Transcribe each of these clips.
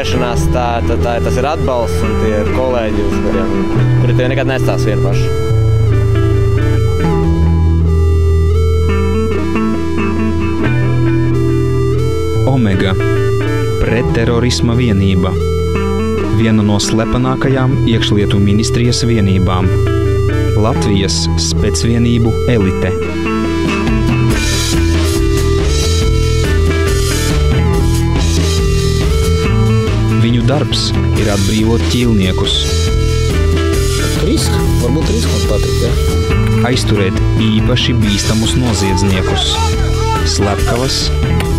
turēšanās, tas ir atbalsts un tie ir kolēģi, kuri tie nekad nestās vien paši. Omega – pretterorisma vienība. Viena no slepenākajām iekšlietu ministrijas vienībām. Latvijas specvienību elite. Viņu darbs ir atbrīvot ķīlniekus. Varbūt risks man patīk, jā. Aizturēt īpaši bīstamus noziedzniekus. Slepkavas,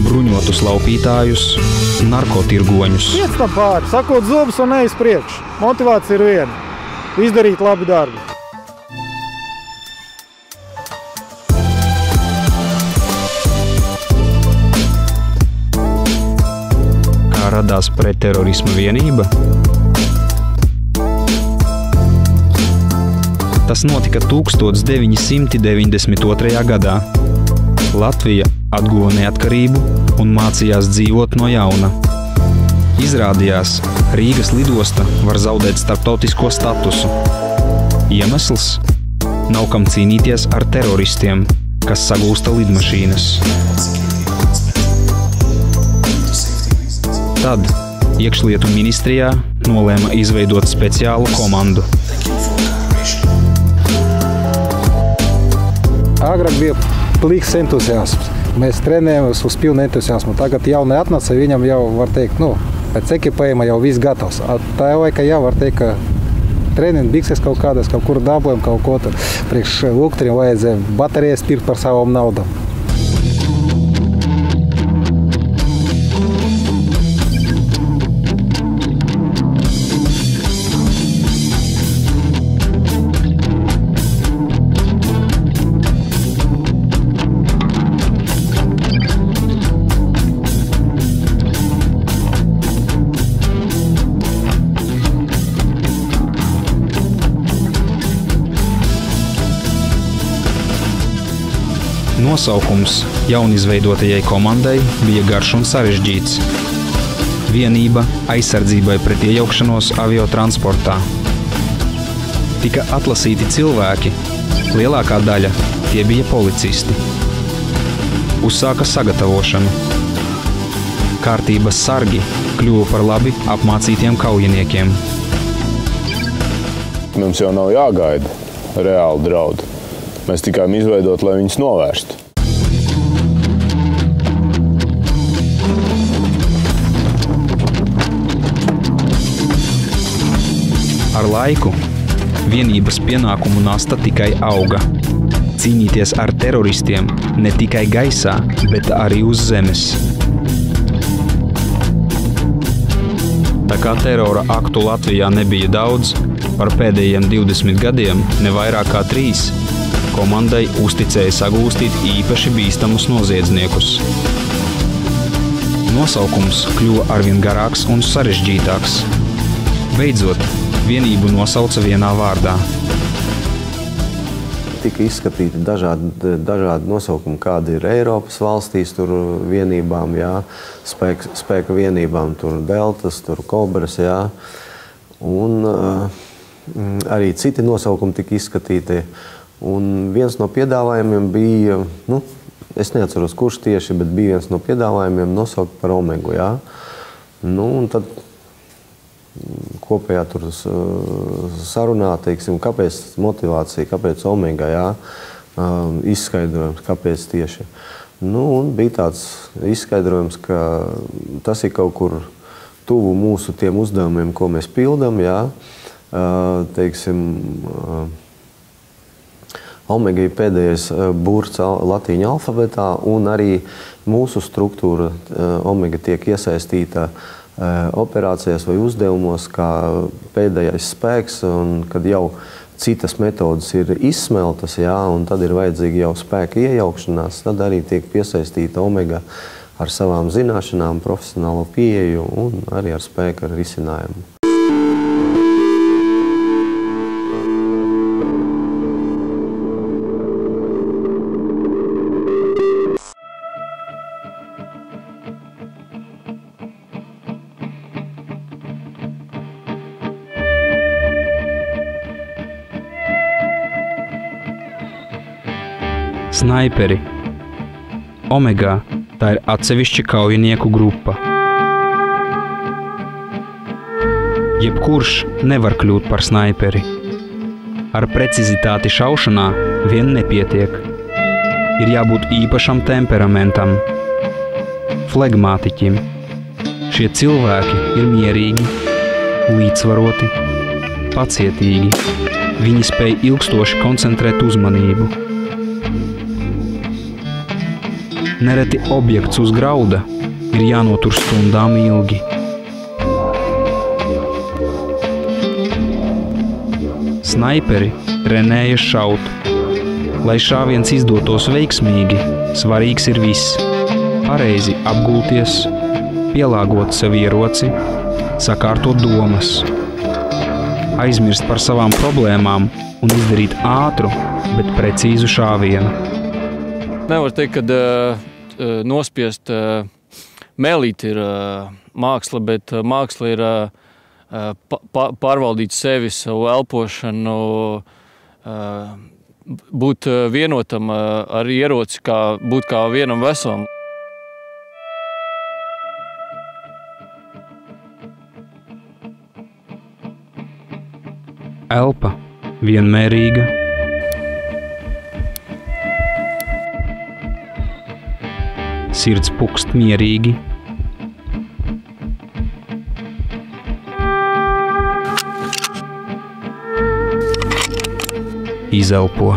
bruņotus laupītājus, narkotirgoņus. Iet tam pāri, sakot zobus un neiz priekš. Motivācija ir viena. Izdarīt labu darbu. Kā radās pretterorisma vienība? Tas notika 1992. gadā. Latvija atguva neatkarību un mācījās dzīvot no jauna. Izrādījās, Rīgas lidosta var zaudēt starptautisko statusu. Iemesls – nav kam cīnīties ar teroristiem, kas sagūsta lidmašīnas. Tad iekšlietu ministrijā nolēma izveidot speciālu komandu. Agrāk bija pliks entuziasms. Mēs trenējamies uz pilnu entuziasmu. Tagad jauni atnāca, viņam jau var teikt, pēc ekipējuma jau viss gatavs. Tā laika jau var teikt, ka treniņu bikses kaut kādas, kaut kur dabojam, kaut ko tur. Priekš lukturiem vajadzēja baterijas pirkt par savam naudam. Nosaukums jaunizveidotajai komandai bija garš un sarežģīts. Vienība aizsardzībai pret iejaukšanos aviotransportā. Tika atlasīti cilvēki, lielākā daļa tie bija policisti. Uzsāka sagatavošanu. Kārtības sargi kļuva par labi apmācītiem kaujiniekiem. Mums jau nav jāgaida reāli draudi. Mēs tikai izveidot, lai viņus novērstu. Ar laiku vienības pienākumu nasta tikai auga. Cīnīties ar teroristiem ne tikai gaisā, bet arī uz zemes. Tā kā terora aktu Latvijā nebija daudz, par pēdējiem 20 gadiem ne vairāk kā 3, komandai uzticēja sagūstīt īpaši bīstamus noziedzniekus. Nosaukums kļuva arvien garāks un sarežģītāks. Beidzot, vienību nosauca vienā vārdā. Tika izskatīti dažādi nosaukumi, kādi ir Eiropas valstīs, tur vienībām, jā, spēka vienībām, tur Deltas, tur Kobras, jā. Un arī citi nosaukumi tika izskatīti. Un viens no piedāvājumiem bija, es neatceros, kurš tieši, bet bija viens no piedāvājumiem nosaukt par Omegu, jā. Un tad kopējā tur sarunā, teiksim, kāpēc motivācija, kāpēc Omega, jā, izskaidrojums, kāpēc tieši. Un bija tāds izskaidrojums, ka tas ir kaut kur tuvu mūsu tiem uzdevumiem, ko mēs pildam, jā, teiksim, Omega ir pēdējais burts latīņu alfabetā, un arī mūsu struktūra Omega tiek iesaistīta operācijās vai uzdevumos kā pēdējais spēks, un kad jau citas metodas ir izsmeltas, jā, un tad ir vajadzīga jau spēka iejaukšanās, tad arī tiek piesaistīta Omega ar savām zināšanām, profesionālo pieeju un arī ar spēka risinājumu. Snaiperi. Omegā tā ir atsevišķa kaujinieku grupa. Jebkurš nevar kļūt par snaiperi. Ar precizitāti šaušanā vien nepietiek. Ir jābūt īpašam temperamentam, flegmātiķim. Šie cilvēki ir mierīgi, līdzsvaroti, pacietīgi. Viņi spēj ilgstoši koncentrēt uzmanību. Nereti objekts uz grauda ir jānotur stundām ilgi. Snaiperi trenējas šaut. Lai šāviens izdotos veiksmīgi, svarīgs ir viss. Pareizi apgulties, pielāgot sev ieroci, sakārtot domas. Aizmirst par savām problēmām un izdarīt ātru, bet precīzu šāvienu. Nevar teikt, ka nospiest melīt ir māksla, bet māksla ir pārvaldīt sevi, savu elpošanu, būt vienotam ar ieroci, būt kā vienam veselam. Elpa vienmērīga. Sirds pukst mierīgi. Izelpo.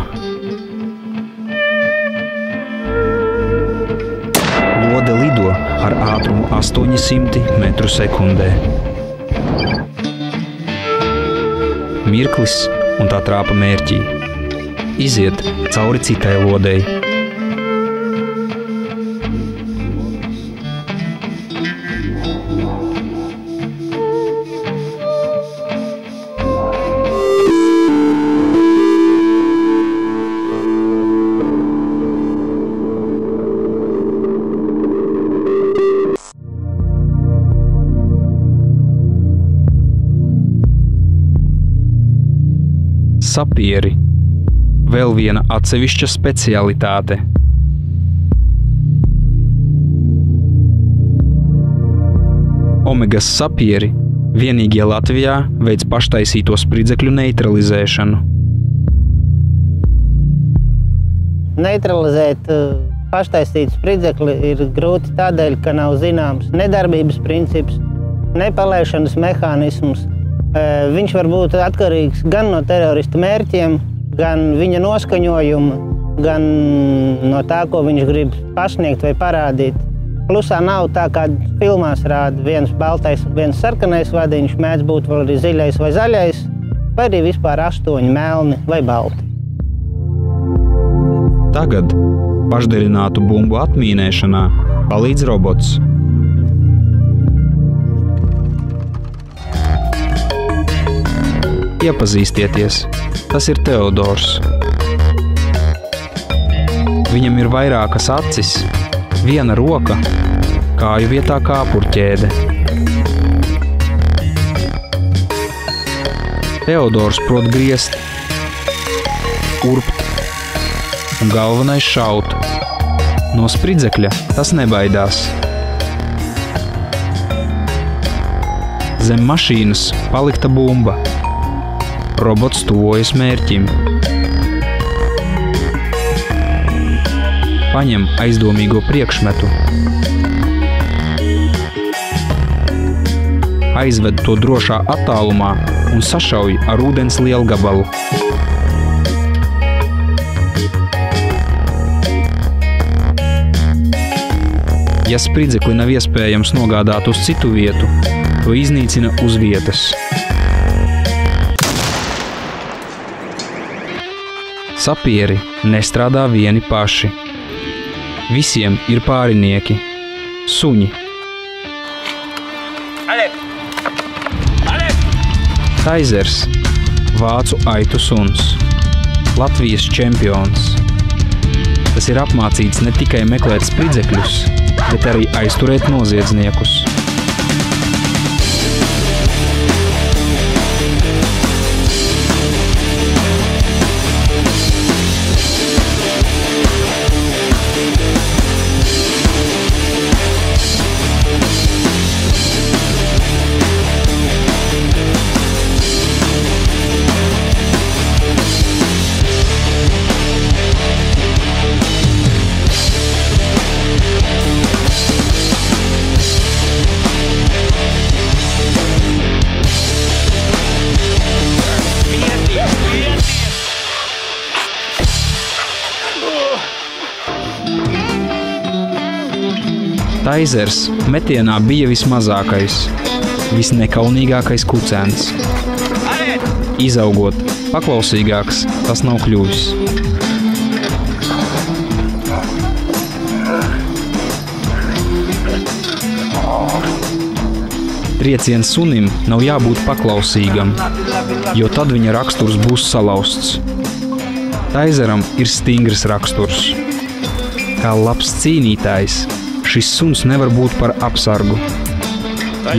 Lode lido ar ātrumu 800 metru sekundē. Mirklis un tā trāpa mērķī. Iziet cauri citai lodei. Sapieri. Vēl viena atsevišķa specialitāte. Omegas sapieri vienīgie Latvijā veic paštaisīto spridzekļu neutralizēšanu. Neutralizēt paštaisītu spridzekli ir grūti tādēļ, ka nav zināms nedarbības princips, nepalaišanas mehānisms. Viņš var būt atkarīgs gan no terorista mērķiem, gan viņa noskaņojuma, gan no tā, ko viņš grib pasniegt vai parādīt. Plusā nav tā, kā filmās rāda viens baltais un viens sarkanais vadiņš, mēdz būt vēl arī ziļais vai zaļais, vai arī vispār 8 melni vai balti. Tagad pašdarinātu bumbu atmīnēšanā palīdz robots. Iepazīstieties, tas ir Teodors. Viņam ir vairākas acis, viena roka, kāju vietā kāpurķēde. Teodors prot griezt, urpt un galvenais šaut. No spridzekļa tas nebaidās. Zem mašīnas palikta bumba. Robots tuvojas mērķim. Paņem aizdomīgo priekšmetu. Aizved to drošā attālumā un sašauj ar ūdens lielgabalu. Ja spridzekli nav iespējams nogādāt uz citu vietu, to iznīcina uz vietas. Sapieri nestrādā vieni paši. Visiem ir pārinieki, suņi. Taizers, vācu aitu suns, Latvijas čempions. Tas ir apmācīts ne tikai meklēt spridzekļus, bet arī aizturēt noziedzniekus. Taizers metienā bija vismazākais, visnekaunīgākais kucēns. Izaugot paklausīgāks, tas nav kļuvis. Trieciens sunim nav jābūt paklausīgam, jo tad viņa raksturs būs salauzts. Taizeram ir stingrs raksturs. Kā labs cīnītājs, šis suns nevar būt par apsargu.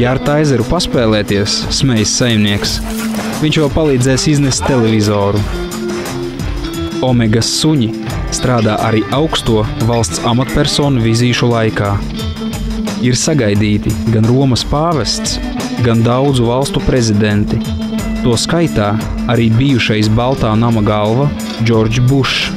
Ja ar Taizeru paspēlēties, smejas saimnieks, viņš vēl palīdzēs iznest televizoru. Omegas suņi strādā arī augsto valsts amatpersonu vizīšu laikā. Ir sagaidīti gan Romas pāvests, gan daudzu valstu prezidenti. To skaitā arī bijušais Baltā nama galva Džordžs Bušs.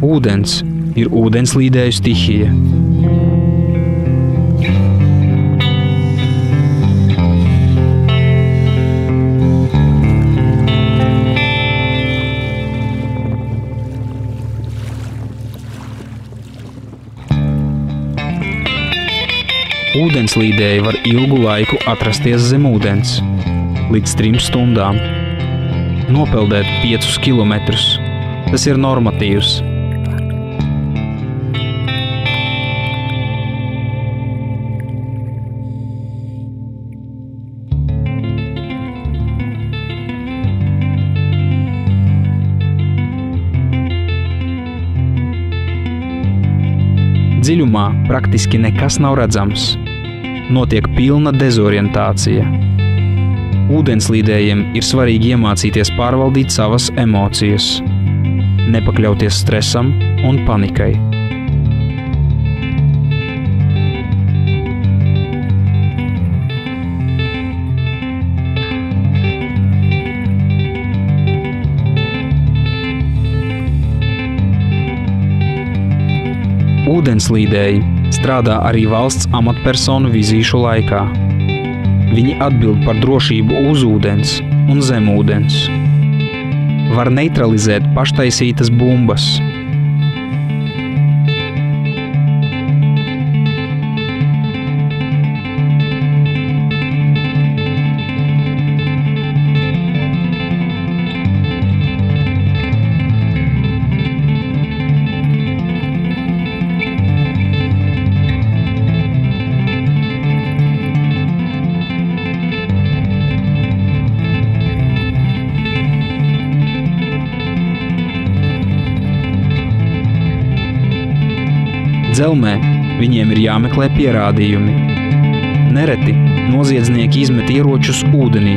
Ūdens ir ūdenslīdēju stihija. Ūdenslīdēji var ilgu laiku atrasties zem ūdens, līdz 3 stundām. Nopeldēt 5 kilometrus. Tas ir normatīvs. Dziļumā praktiski nekas nav redzams. Notiek pilna dezorientācija. Ūdenslīdējiem ir svarīgi iemācīties pārvaldīt savas emocijas, nepakļauties stresam un panikai. Ūdenslīdēji strādā arī valsts amatpersonu vizīšu laikā. Viņi atbild par drošību uz ūdens un zem ūdens. Var neutralizēt paštaisītas bumbas. Dzelmē viņiem ir jāmeklē pierādījumi. Nereti noziedznieki izmet ieročus ūdenī.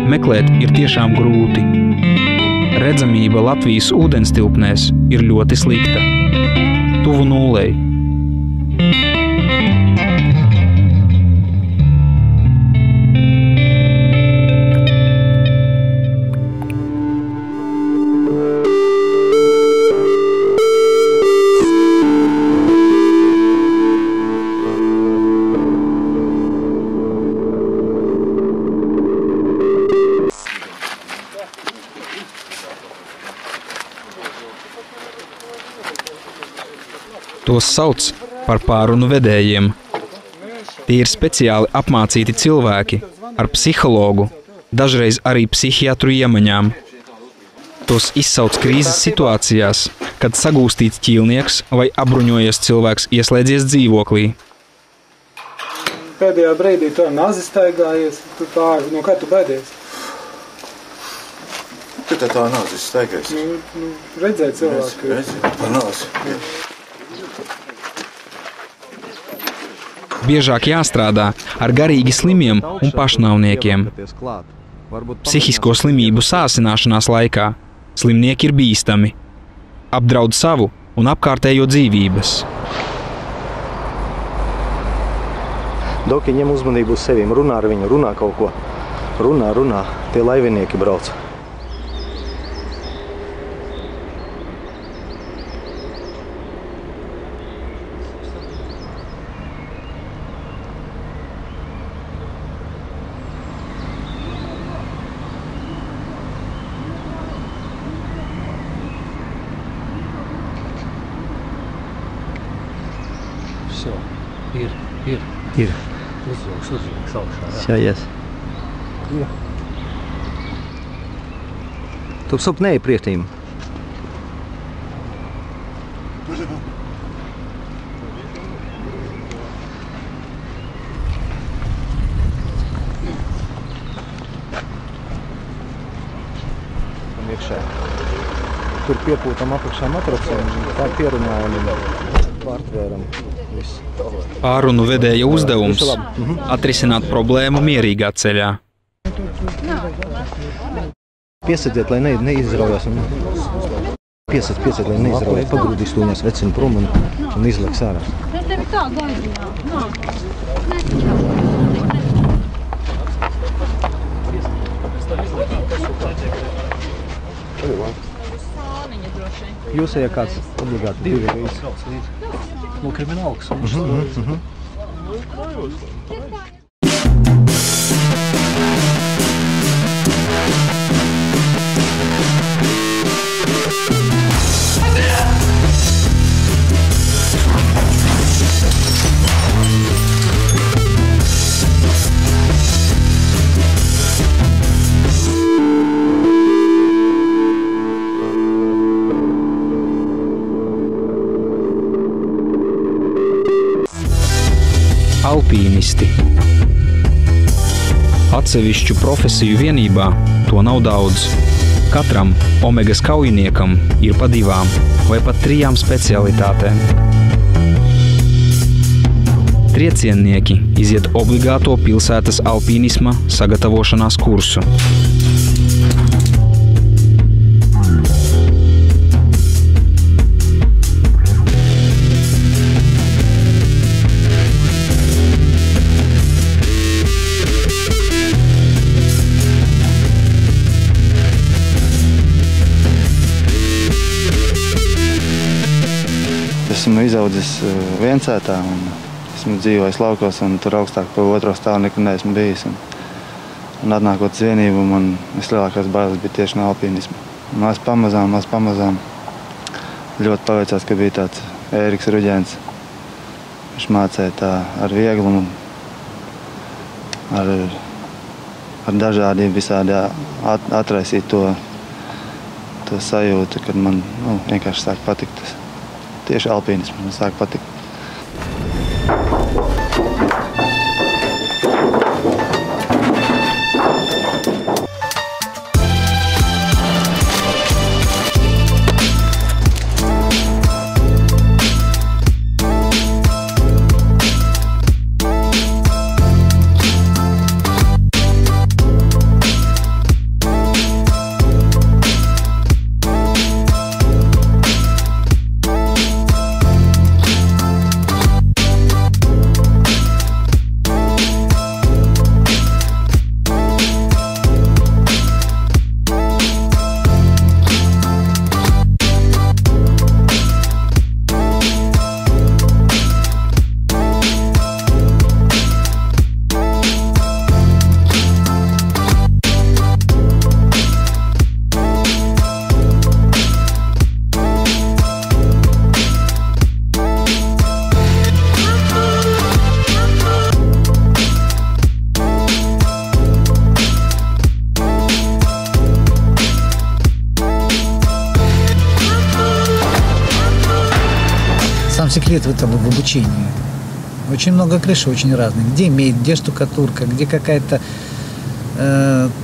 Meklēt ir tiešām grūti. Redzamība Latvijas ūdenstilpnēs ir ļoti slikta. Tuvu nulei. Tos sauc par pārunu vedējiem. Tie ir speciāli apmācīti cilvēki ar psihologu, dažreiz arī psihiatru iemaņām. Tos izsauc krīzes situācijās, kad sagūstīts ķīlnieks vai apbruņojies cilvēks ieslēdzies dzīvoklī. Pēdējā brīdī tu ar nazi staigājies, no kā tu baidies? Kad tā nazis staigājies? Redzēt cilvēku. Redzēt, tā nazi. Biežāk jāstrādā ar garīgi slimiem un pašnāvniekiem. Psihisko slimību sāsināšanās laikā slimnieki ir bīstami, apdraud savu un apkārtējo dzīvības. Doki ņem uzmanību uz sevīm, runā ar viņu, runā kaut ko. Runā. Tie laivinieki brauc. Все, ir. Uzvilks augšā. Jāies. Tu sup neej prietīm. Iekšā. Tur piepūtam apakšā matracēm, tā pierunājam un pārtvēram visu. Pārunu vedēja uzdevums atrisināt problēmu mierīgā ceļā. Piesēdiet, lai neizraujās. Piesēdiet, lai neizraujās. Pagrūdīs tūņās vecinu prom un izlaiks ārā. Tevi tā gaidījā. Jūs ejat kāds obligāti divi reizes. No kriminālkas. Alpīnisti. Atsevišķu profesiju vienībā to nav daudz. Katram omegas kaujiniekam ir pa 2 vai pat 3 specialitātēm. Trieciennieki iziet obligāto pilsētas alpīnisma sagatavošanās kursu. Esmu izaudzis Viencētā un esmu dzīvojis laukos un tur augstāk pa 2. stāvu nekur neesmu bijis. Un atnākot uz vienību, man vislielākās bailes bija tieši no alpīnisma. Maz pamazām. Ļoti paveicās, ka bija tāds Ēriks Ruģēns. Viņš mācēja tā ar vieglumu, ar dažādiem visādi atraisīt to sajūtu, kad man vienkārši sāk patikt tas. Tieši alpīnismu man sāk patikt. Секрет в этом в обучении. Очень много крыш, очень разных. Где медь, где штукатурка, где какая-то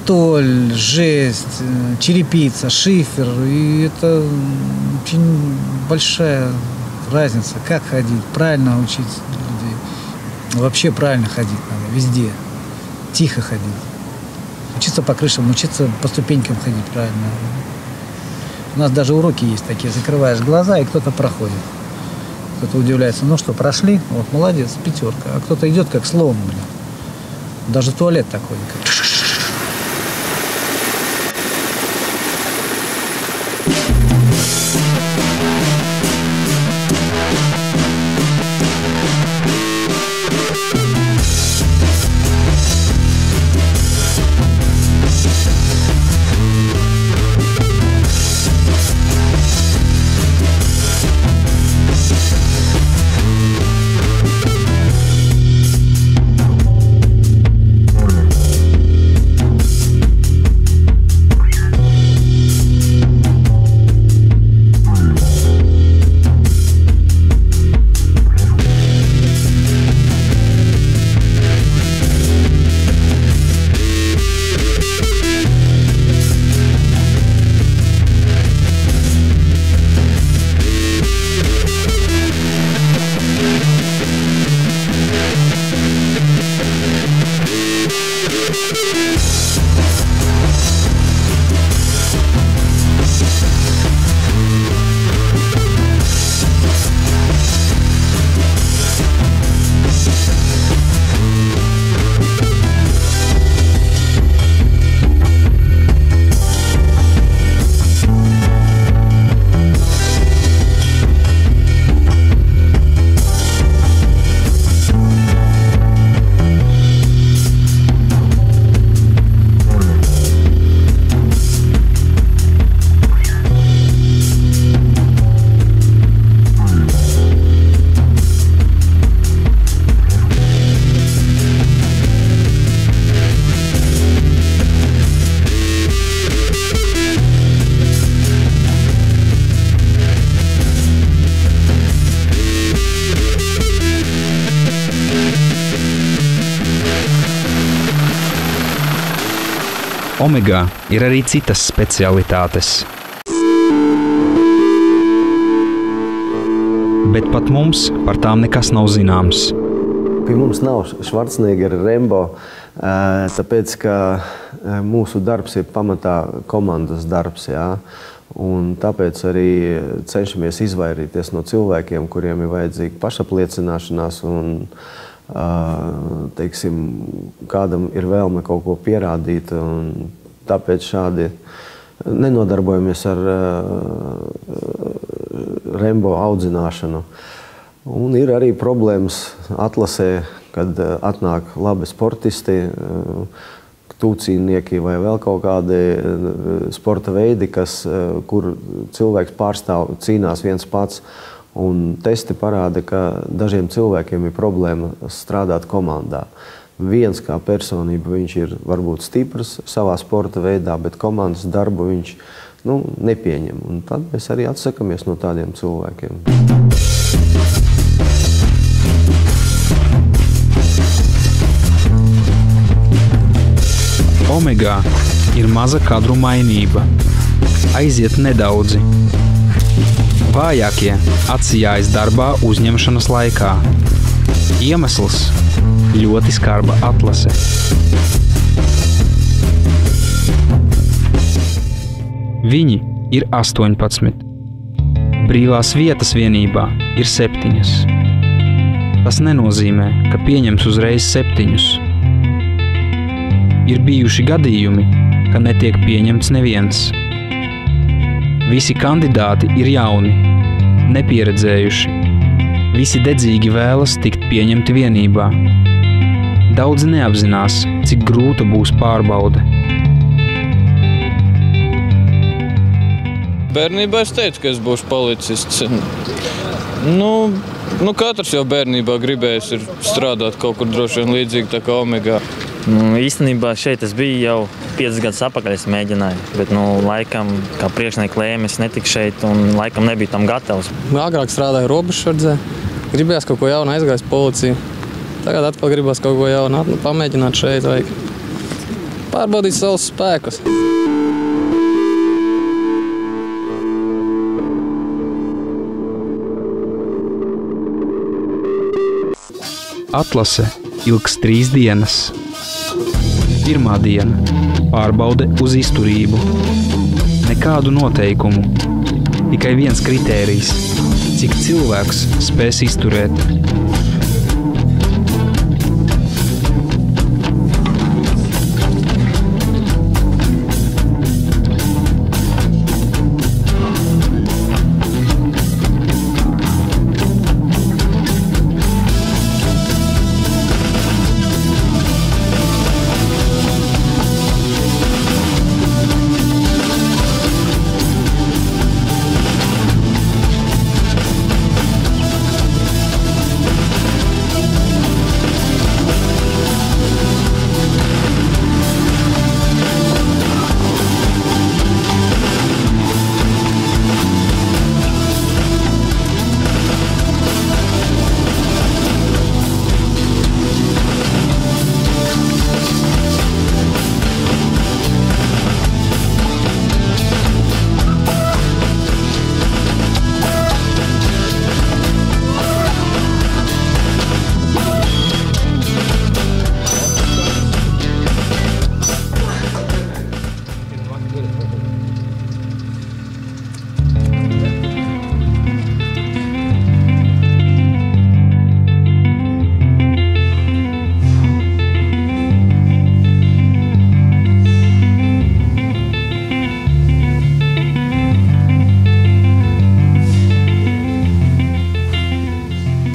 толь, жесть, черепица, шифер. И это очень большая разница. Как ходить, правильно учить людей. Вообще правильно ходить надо, везде. Тихо ходить. Учиться по крышам, учиться по ступенькам ходить правильно. У нас даже уроки есть такие. Закрываешь глаза, и кто-то проходит. Кто-то удивляется, ну что, прошли? Вот, молодец, 5. А кто-то идет как сломанный. Даже туалет такой. Omegā ir arī citas specialitātes. Bet pat mums par tām nekas nav zināms. Pie mums nav Schwarzeneggera Rembo, tāpēc, ka mūsu darbs ir pamatā komandas darbs, jā. Un tāpēc arī cenšamies izvairīties no cilvēkiem, kuriem ir vajadzīga pašapliecināšanās un teiksim, kādam ir vēlme kaut ko pierādīt, un tāpēc šādi nenodarbojamies ar Rembo audzināšanu. Un ir arī problēmas atlasē, kad atnāk labi sportisti, tūcīnieki vai vēl kaut kādi sporta veidi, kur cilvēks pārstāv, cīnās viens pats. Un testi parāda, ka dažiem cilvēkiem ir problēma strādāt komandā. Viens kā personība, viņš ir varbūt stiprs savā sporta veidā, bet komandas darbu viņš nepieņem. Un tad mēs arī atsakamies no tādiem cilvēkiem. Omegā ir maza kadru mainība. Aiziet nedaudzi. Vājākie atsijājas darbā uzņemšanas laikā. Iemesls – ļoti skarba atlase. Viņi ir 18. Brīvās vietas vienībā ir 7. Tas nenozīmē, ka pieņems uzreiz 7. Ir bijuši gadījumi, ka netiek pieņemts neviens. Visi kandidāti ir jauni, nepieredzējuši. Visi dedzīgi vēlas tikt pieņemti vienībā. Daudzi neapzinās, cik grūta būs pārbaude. Bērnībā es teicu, ka es būšu policists. Katrs jau bērnībā gribējis ir strādāt kaut kur droši vien līdzīgi tā kā Omegā. Īstenībā šeit es biju jau 5 gadus atpakaļ, es mēģināju, bet laikam, kā priekšnieku lēma, es netiku šeit un laikam nebiju tam gatavs. Agrāk strādāju robežsardzē, gribējās kaut ko jaunu, aizgājis policiju. Tagad atkal gribās kaut ko jaunu, pamēģināt šeit, vajag pārbaudīt savus spēkus. Atlase ilgs 3 dienas. Pirmā diena – pārbaude uz izturību. Nekādu noteikumu, tikai viens kritērijs cik cilvēks spēs izturēt.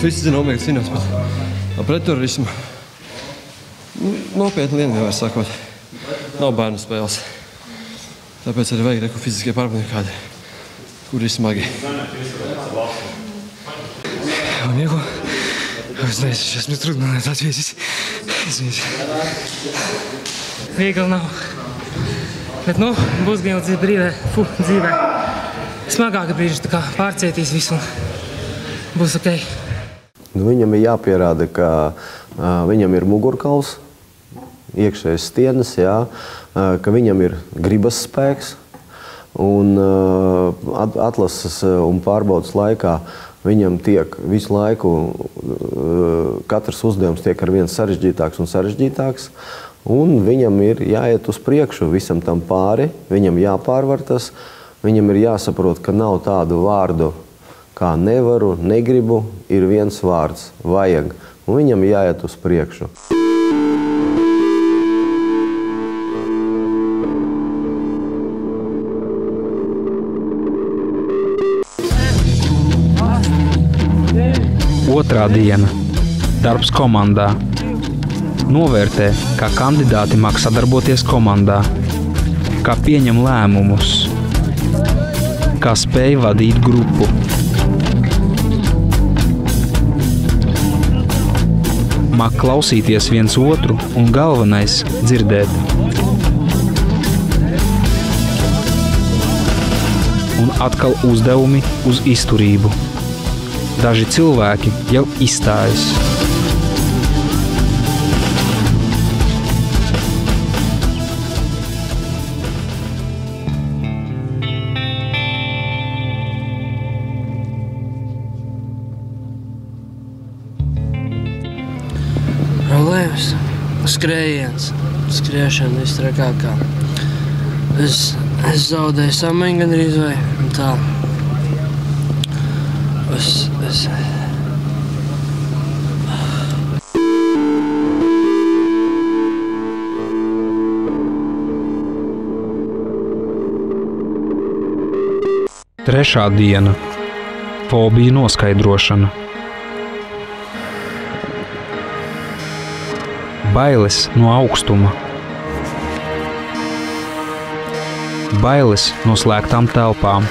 Visi zina, Omega cīnās par pretterorismu. Nopietni lieta vienmēr sakot. Nav bērnu spēles. Tāpēc arī vajag reku fiziskie pārbaudījumi kādi, kuri ir smagi. Un Diego, знаешь, сейчас мне трудно на это ответить. Извините. Viegli nav. Bet, būs gan dzīvē. Smagāka brīži, tā kā pārcietīs visu un būs ok. Viņam ir jāpierāda, ka viņam ir mugurkauls, iekšējais stienes, ka viņam ir gribas spēks un atlases un pārbaudas laikā viņam tiek visu laiku, katrs uzdevums tiek ar vien sarežģītāks un sarežģītāks, un viņam ir jāiet uz priekšu visam tam pāri, viņam jāpārvar tas, viņam ir jāsaprot, ka nav tādu vārdu, kā nevaru, negribu, ir viens vārds – vajag. Un viņam jāiet uz priekšu. Otrā diena. Darbs komandā. Novērtē, kā kandidāti māk sadarboties komandā, kā pieņem lēmumus, kā spēj vadīt grupu. Māk klausīties viens otru un galvenais – dzirdēt. Un atkal uzdevumi uz izturību. Daži cilvēki jau izstājas. Problēmas, skrējiens, skriešana visstrakākā. Es zaudēju samiņu gandrīz vai tā. Trešā diena. Fobija noskaidrošana. Bailes no augstuma. Bailes no slēgtām telpām.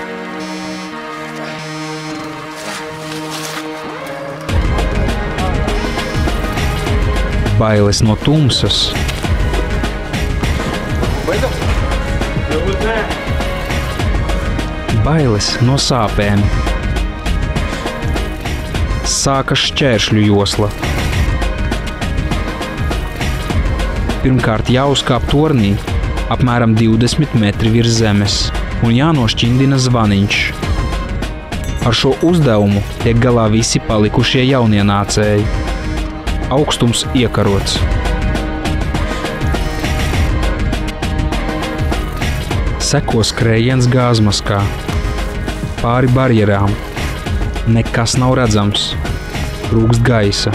Bailes no tumsas. Bailes no sāpēm. Sākas šķēršļu josla. Pirmkārt jāuzkāp tornī, apmēram 20 metri virs zemes, un jānošķindina zvaniņš. Ar šo uzdevumu tiek galā visi palikušie jaunienācēji. Augstums iekarots. Seko skrējiens gāzmaskā, pāri barjerām, nekas nav redzams. Rūkst gaisa.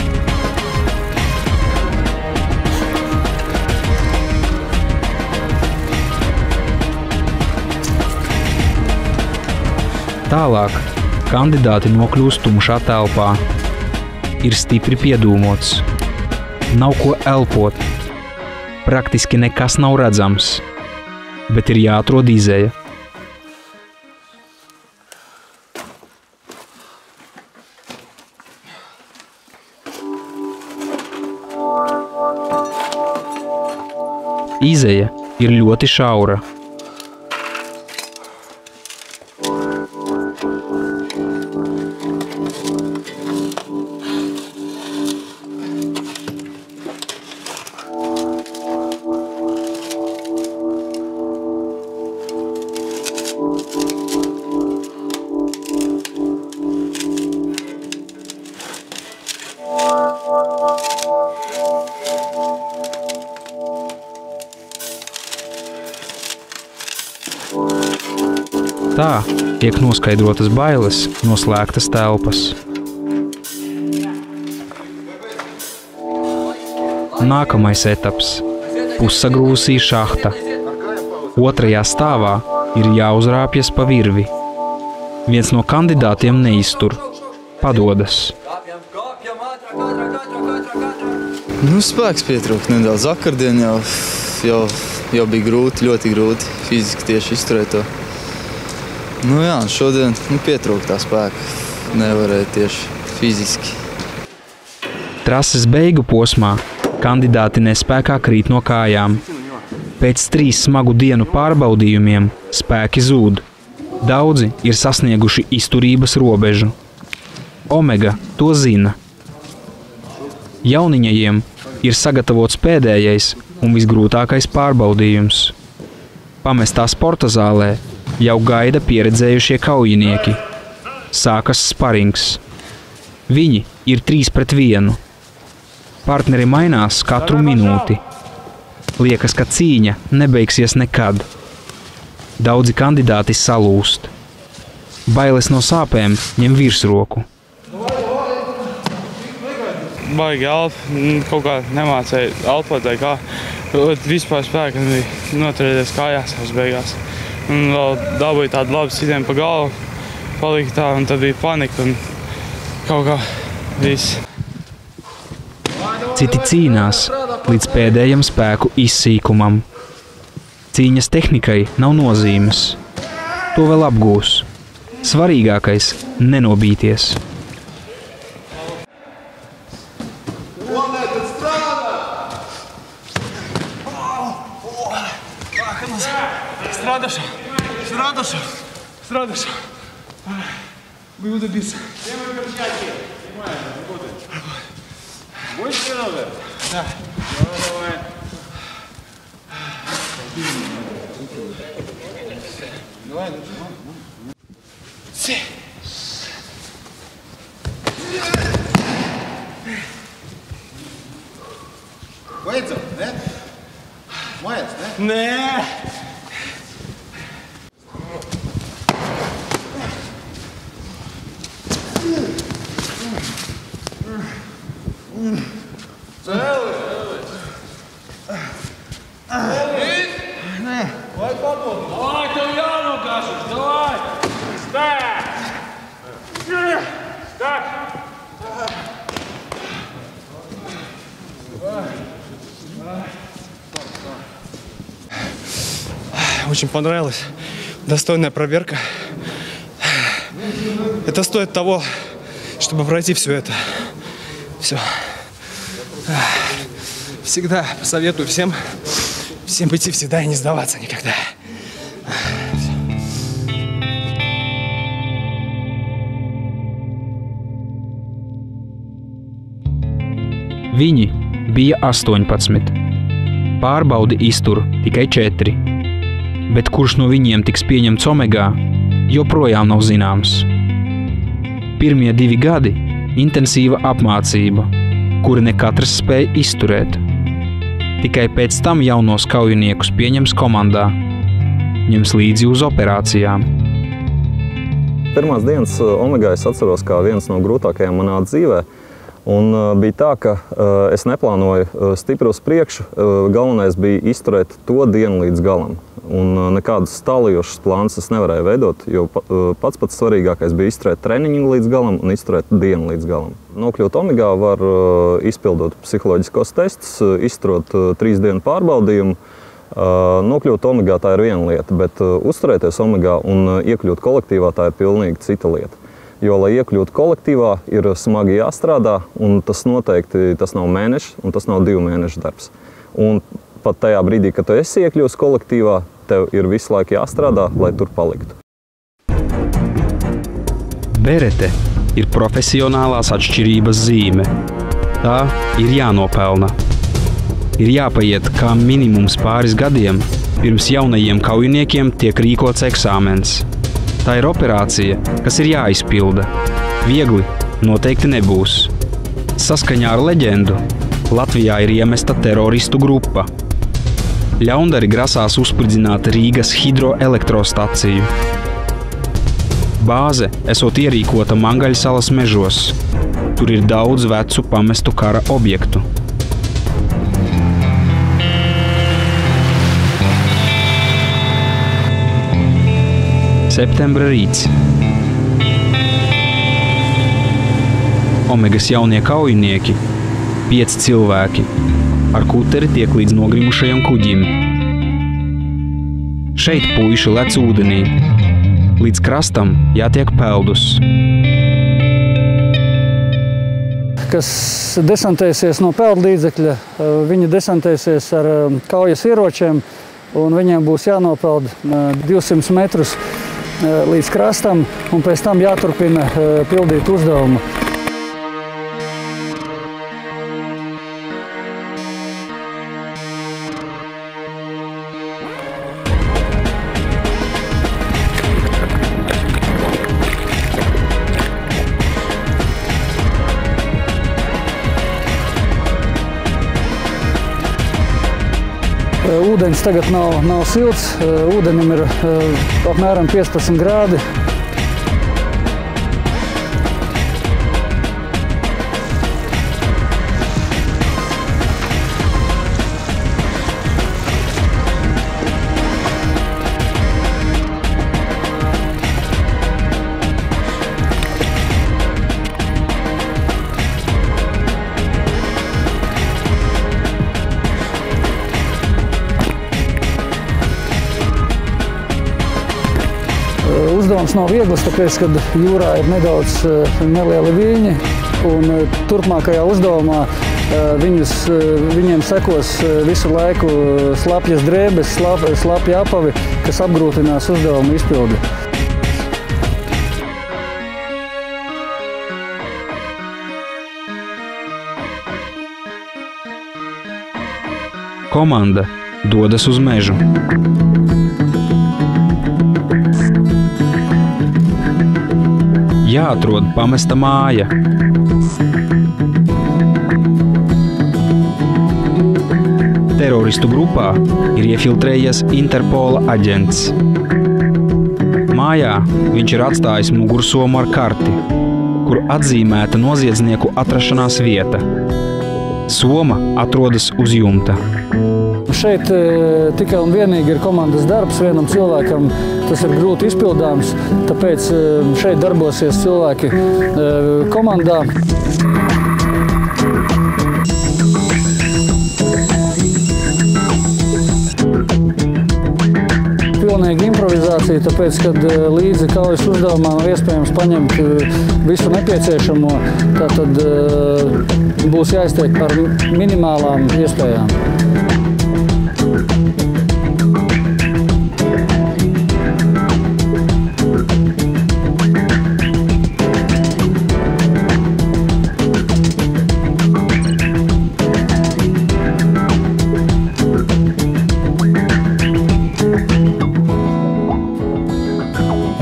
Tālāk kandidāti nokļūst tumšā telpā. Ir stipri piedūmots. Nav ko elpot. Praktiski nekas nav redzams, bet ir jāatrod izeja. Izeja ir ļoti šaura. Tā tiek noskaidrotas bailes no slēgtas telpas. Nākamais etaps – pussagrūsī šahta. Otrajā stāvā ir jāuzrāpjas pa virvi. Viens no kandidātiem neiztur, padodas. Spēks pietrūkt nedaudz. Vakardien jau bija grūti, ļoti grūti fiziski tieši izturēt to. Šodien pietrūkt tā spēka. Nevarēja tieši fiziski. Trases beigu posmā kandidāti nespēkā krīt no kājām. Pēc 3 smagu dienu pārbaudījumiem spēki zūd. Daudzi ir sasnieguši izturības robežu. Omega to zina. Jauniņajiem ir sagatavots pēdējais un visgrūtākais pārbaudījums. Pamestā sporta zālē jau gaida pieredzējušie kaujinieki. Sākas sparings. Viņi ir 3 pret 1. Partneri mainās katru minūti. Liekas, ka cīņa nebeigsies nekad. Daudzi kandidāti salūst. Bailes no sāpēm ņem virsroku. Baigi kaut kā nemācēja elpot vai kā. Vispār spēka nebija noturēties kājās beigās. Un vēl dabūja tādu labu sitienu pa galvu, palika tā, un tad bija panika un kaut kā viss. Citi cīnās līdz pēdējam spēku izsīkumam. Cīņas tehnikai nav nozīmes. To vēl apgūs. Svarīgākais – nenobīties. Страдаша. Буду добиться. Будешь много? Да. Давай. Давай. Бейцов, да? Моец, да? Не. Давай попробуй. Давай, ты Яну кажешь, давай. Ставь. Так. Очень понравилось. Достойная проверка. Это стоит того, чтобы пройти все это. Все. Всегда советую всем идти всегда и не сдаваться никогда. Viņi bija 18. Pārbaudi iztur tikai 4. Bet kurš no viņiem tiks pieņemts Omegā, joprojām nav zināms. Pirmie 2 gadi – intensīva apmācība, kuri ne katrs spēja izturēt. Tikai pēc tam jaunos kaujiniekus pieņems komandā, ņems līdzi uz operācijām. pirmās dienas Omegā es atceros kā viens no grūtākajām manā dzīvē. Un bija tā, ka es neplānoju stipri uz priekšu. Galvenais bija izturēt to dienu līdz galam. Un nekādus tālajošus plānus es nevarēju veidot, jo pats svarīgākais bija izturēt treniņu līdz galam un izturēt dienu līdz galam. Nokļūt Omegā var izpildot psiholoģiskos testus, izturot 3 dienu pārbaudījumu. Nokļūt Omegā tā ir viena lieta, bet uzturēties Omegā un iekļūt kolektīvā tā ir pilnīgi cita lieta. Jo, lai iekļūtu kolektīvā, ir smagi jāstrādā, un tas noteikti nav mēneša, un tas nav 2 mēnešu darbs. Un pat tajā brīdī, kad tu esi iekļūst kolektīvā, tev ir visu laiku jāstrādā, lai tur paliktu. Berete ir profesionālās atšķirības zīme. Tā ir jānopelna. Ir jāpaiet kā minimums pāris gadiem, pirms jaunajiem kaujiniekiem tiek rīkots eksāmens. Tā ir operācija, kas ir jāizpilda. Viegli noteikti nebūs. Saskaņā ar leģendu Latvijā ir iemesta teroristu grupa. Ļaundari grasās uzspridzināt Rīgas hidroelektrostaciju. Bāze esot ierīkota Mangaļsalas mežos. Tur ir daudz vecu pamestu kara objektu. Septembra rīts. Omegas jaunie kaujinieki, 5 cilvēki, ar kuteri tiek līdz nogrimušajam kuģim. Šeit puiši lec ūdenī. Līdz krastam jātiek peldus. Kas desantēsies no peldlīdzekļa, viņi desantēsies ar kaujas ieročiem, un viņiem būs jānopeld 200 metrus līdz krastam, un pēc tam jāturpina pildīt uzdevumu. Ūdens tagad nav silts, ūdenim ir apmēram 15 grādi. Uzdevums nav viegls, tāpēc, kad jūrā ir nedaudz nelieli viļņi, un turpmākajā uzdevumā viņiem sekos visu laiku slapjas drēbes, slapja apavi, kas apgrūtinās uzdevumu izpildi. Komanda dodas uz mežu. Jāatrod pamesta māja. Teroristu grupā ir iefiltrējies Interpola aģents. Mājā viņš ir atstājis mugursomu ar karti, kur atzīmēta noziedznieku atrašanās vieta. Soma atrodas uz jumta. Šeit tikai un vienīgi ir komandas darbs. Vienam cilvēkam tas ir grūti izpildāms, tāpēc šeit darbosies cilvēki komandā. Pilnīga improvizācija, tāpēc, kad līdzi kaujas uzdevumā nav iespējams paņemt visu nepieciešamo, tātad būs jāiztiek par minimālām iespējām.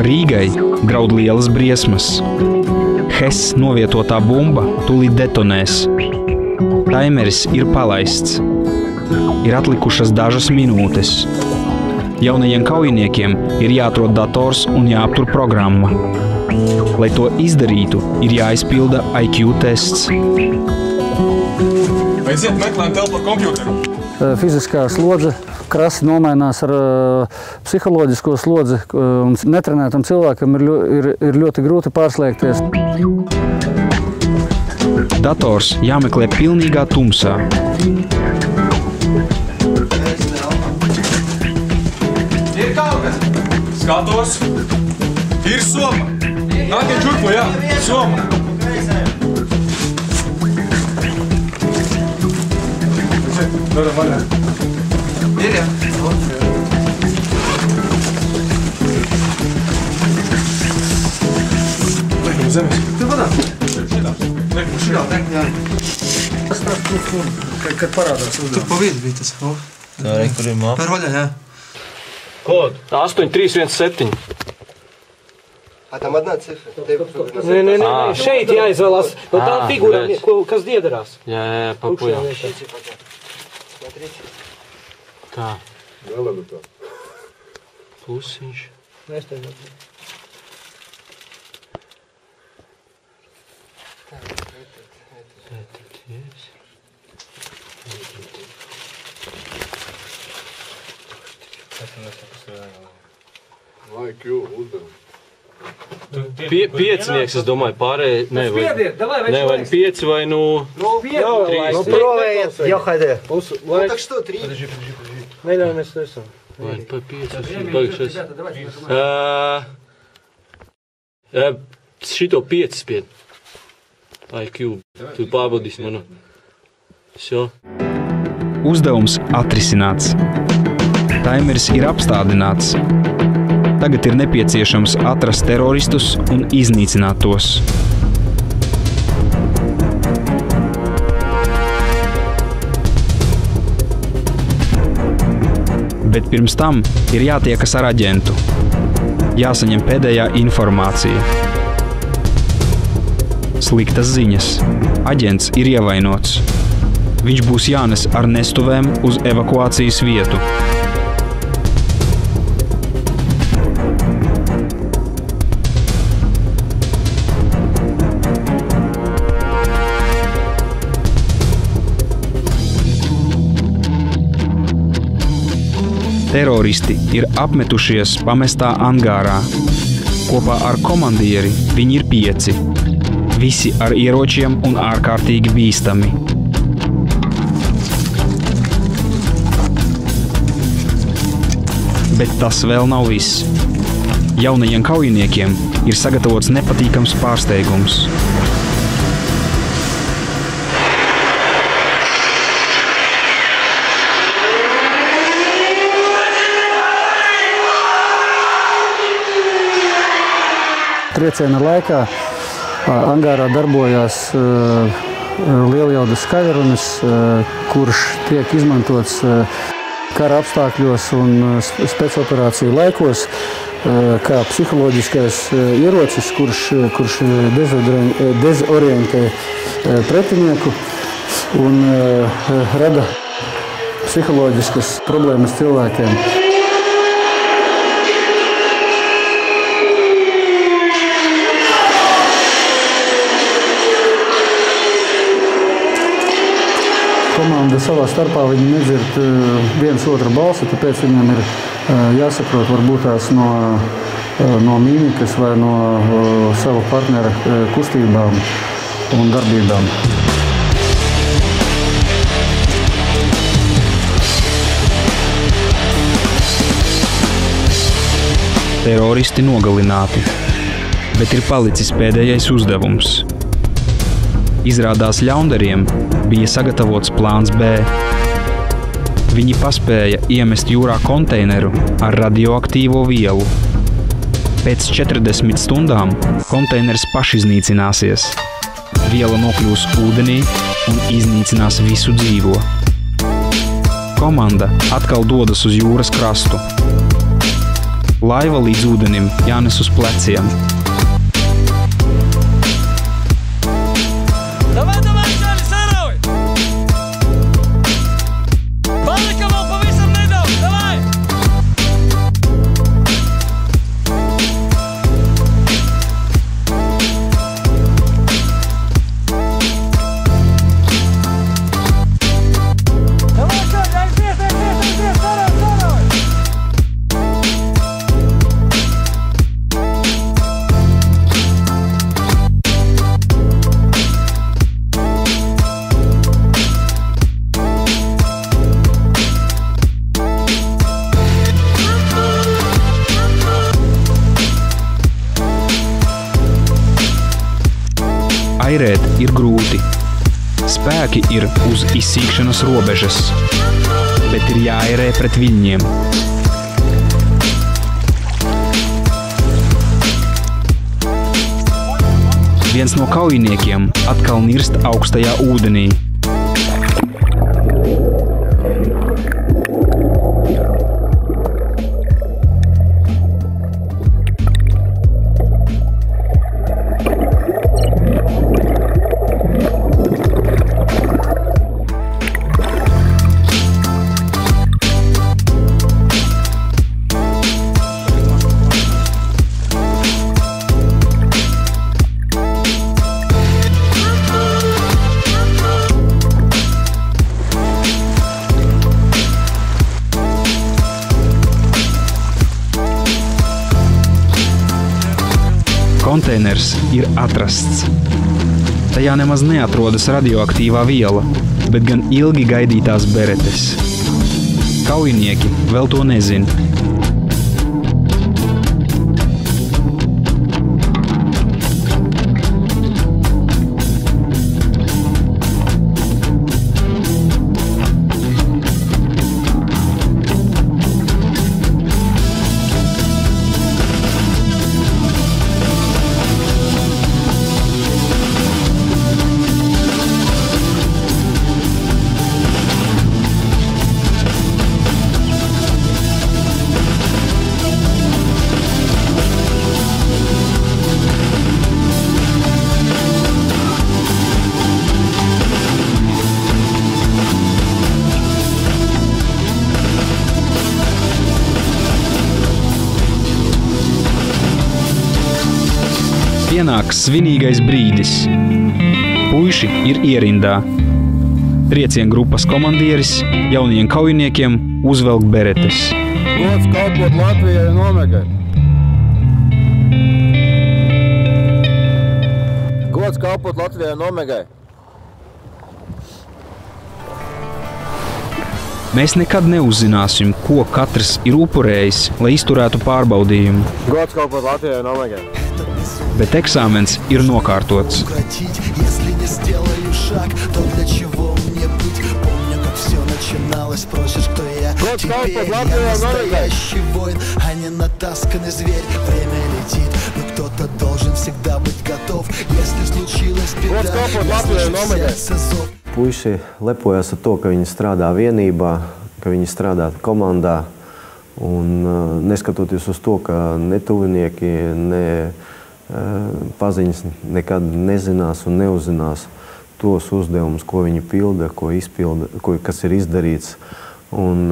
Rīgai draud lielas briesmas. Hess novietotā bumba tūlīt detonēs. Taimeris ir palaists. Ir atlikušas dažas minūtes. Jaunajiem kaujiniekiem ir jāatrod dators un jāaptur programma. Lai to izdarītu, ir jāizpilda IQ tests. Aiziet, meklējam telpu ar kompjuteru. Fiziskā slodze krasi nomainās ar psiholoģisko slodzi, un netrenētam cilvēkam ir ļoti grūti pārslēgties. Dators jāmeklē pilnīgā tumsā. Ir kaut kas. Skatos. Ir soma. Nākiet čurpu, jā. Soma. Varam vaļā. Ir, jā. Liekam uz zemes. Tu vadā? Liekam uz šitā. Jā. Tas kad parādās uzdevums. Tur pa vidu bija tas. Tā arī, kur ir mapa. Par vaļā, jā. Kod? 8317. Там одна цифра. Nē, Šeit jāizvēlās no tām figūrām, kas iedarās. Jā, papujā. Tā. Plusiņš. IQ uzdevums. Piecinieks, es domāju, pārējie... Vai 5 vai nu... 3. Ну, пробует. Я хайде. Ну так что, 3. Подожди. Наверное, что? Vai pa 5. Šito 5 spied. IQ. Tu pārbaudīsi manu. Šo. Uzdevums atrisināts. Taimeris ir apstādināts. Tagad ir nepieciešams atrast teroristus un iznīcināt tos. Bet pirms tam ir jātiekas ar aģentu. Jāsaņem pēdējā informācija. Sliktas ziņas. Aģents ir ievainots. Viņš būs jānes ar nestuvēm uz evakuācijas vietu. Teroristi ir apmetušies pamestā angārā. Kopā ar komandieri viņi ir 5. Visi ar ieročiem un ārkārtīgi bīstami. Bet tas vēl nav viss. Jaunajiem kaujiniekiem ir sagatavots nepatīkams pārsteigums. Trieciena laikā angārā darbojās lieljaudas kaverunis, kurš tiek izmantots kara apstākļos un spēcoperāciju laikos, kā psiholoģiskais ierocis, kurš dezorientē pretinieku un rada psiholoģiskas problēmas cilvēkiem. Komanda savā starpā viņi nedzird viens otru balsi, tāpēc viņam ir jāsaprot varbūt tās no mīmikas vai no savu partnera kustībām un darbībām. Teroristi nogalināti, bet ir palicis pēdējais uzdevums. Izrādās ļaundariem bija sagatavots plāns B. Viņi paspēja iemest jūrā konteineru ar radioaktīvo vielu. Pēc 40 stundām konteiners pašiznīcināsies. Viela nokļūs ūdenī un iznīcinās visu dzīvo. Komanda atkal dodas uz jūras krastu. Laiva līdz ūdenim jānes uz pleciem. Airēt ir grūti. Spēki ir uz izsīkšanas robežas, bet ir jāairē pret viņiem. Viens no kaujiniekiem atkal nirst augstajā ūdenī. Konteiners ir atrasts. Tajā nemaz neatrodas radioaktīvā viela, bet gan ilgi gaidītās beretes. Kaujinieki vēl to nezina. Pienāks svinīgais brīdis. Puiši ir ierindā. Trieciengrupas komandieris jauniem kaujiniekiem uzvelk beretes. Gods kalpot Latvijai un Omegai. Gods kalpot Latvijai un Omegai. Mēs nekad neuzzināsim, ko katrs ir upurējis, lai izturētu pārbaudījumu. Gods kalpot Latvijai un Omegai. Bet eksāmens ir nokārtots. Puiši lepojas ar to, ka viņi strādā vienībā, ka viņi strādā komandā. Un neskatoties uz to, ka ne tuvinieki, ne paziņas nekad nezinās un neuzzinās tos uzdevumus, ko viņi pilda, ko izpilda, kas ir izdarīts. Un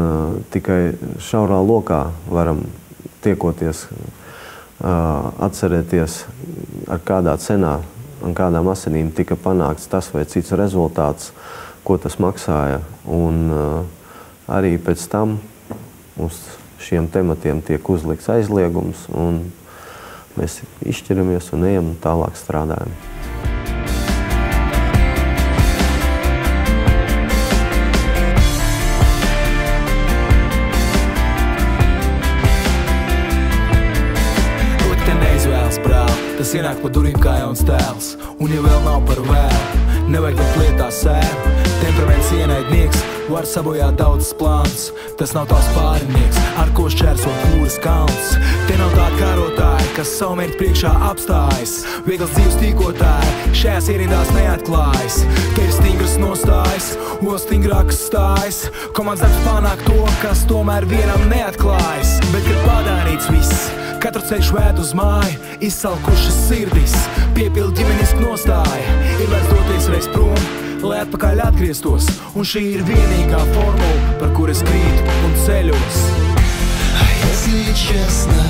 tikai šaurā lokā varam tiekoties, atcerēties, ar kādā cenā un kādām asinīm tika panākts tas vai cits rezultāts, ko tas maksāja. Un arī pēc tam uz šiem tematiem tiek uzlikts aizliegums, un mēs izšķiramies un ejam un tālāk strādājam. Likte neizvēlas brāl, tas ienāk pa durīm kā jauns tēls, un ja vēl nav par vēlu, nevajag pat lietā sēru. Temperaments ienaidnieks var sabojāt daudzas plāns. Tas nav tās pārinieks, ar ko šķērsot jūras kalns. Te nav tādi karotāji, kas savu mērķi priekšā apstājas. Viegls dzīves tīkotāji, šajās ierindās neatklājas. Te ir stingras nostājas, vēl stingrākas stājas. Komandas darbs panāk to, kas tomēr vienam neatklājas. Bet, kad pādārīts viss, katru ceļš vēd uz māju, izsalkušas sirdis, piepild ģimeniski nostāja. Ir vērts doties reiz prom, lai atpakaļ atgrieztos, un šī ir vienīgā formula, par kur es krītu un ceļos. Если честно,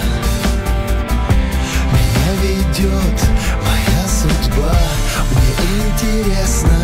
меня ведет моя судьба. Мне интересно,